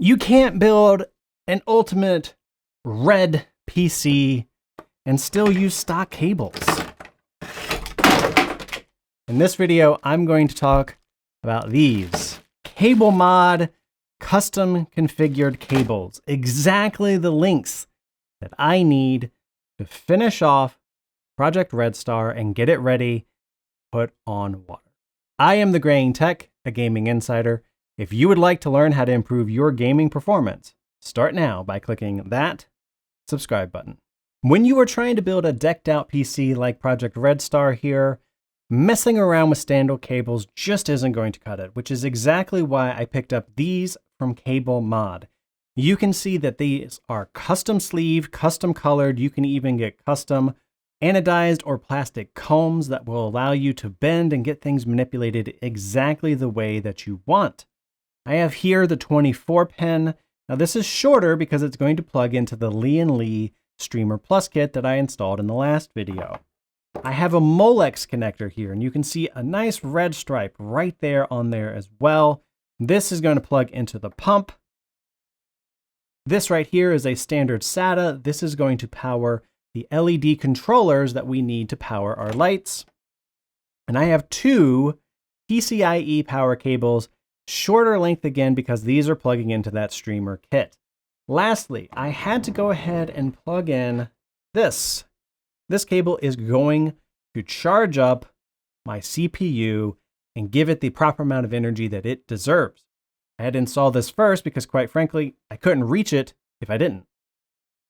You can't build an ultimate red PC and still use stock cables. In this video, I'm going to talk about these CableMod custom configured cables, exactly the lengths that I need to finish off Project Red Star and get it ready to put on water. I am TheGrayingTech, a gaming insider. If you would like to learn how to improve your gaming performance, start now by clicking that subscribe button. When you are trying to build a decked out PC like Project Red Star here, messing around with standard cables just isn't going to cut it, which is exactly why I picked up these from CableMod. You can see that these are custom sleeved, custom colored. You can even get custom anodized or plastic combs that will allow you to bend and get things manipulated exactly the way that you want. I have here the 24 pin. Now this is shorter because it's going to plug into the Lee & Streamer Plus kit that I installed in the last video. I have a Molex connector here, and you can see a nice red stripe right there on there as well. This is going to plug into the pump. This right here is a standard SATA. This is going to power the LED controllers that we need to power our lights. And I have two PCIe power cables, shorter length again because these are plugging into that streamer kit. Lastly, I had to go ahead and plug in this. This cable is going to charge up my CPU and give it the proper amount of energy that it deserves. I had to install this first because, quite frankly, I couldn't reach it if I didn't.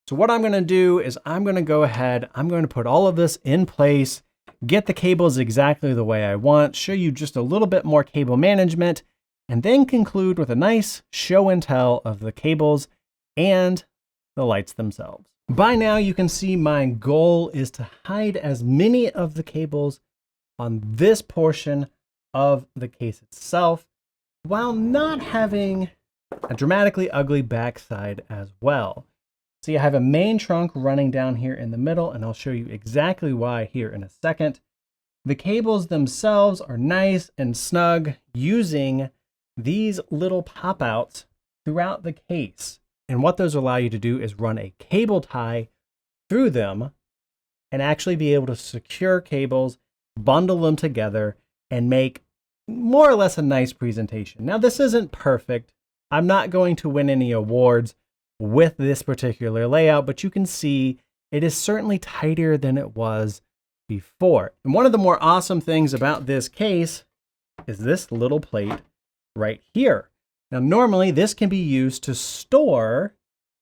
So what I'm going to do is I'm going to go ahead, I'm going to put all of this in place, get the cables exactly the way I want, show you just a little bit more cable management, and then conclude with a nice show and tell of the cables and the lights themselves. By now you can see my goal is to hide as many of the cables on this portion of the case itself while not having a dramatically ugly backside as well. See, I have a main trunk running down here in the middle, and I'll show you exactly why here in a second. The cables themselves are nice and snug using these little pop-outs throughout the case. And what those allow you to do is run a cable tie through them and actually be able to secure cables, bundle them together, and make more or less a nice presentation. Now, this isn't perfect. I'm not going to win any awards with this particular layout, but you can see it is certainly tighter than it was before. And one of the more awesome things about this case is this little plate right here. Now, normally this can be used to store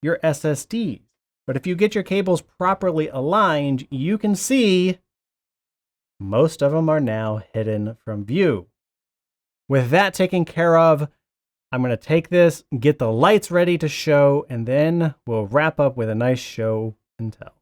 your SSDs, but if you get your cables properly aligned, you can see most of them are now hidden from view. With that taken care of, I'm going to take this, get the lights ready to show, and then we'll wrap up with a nice show and tell.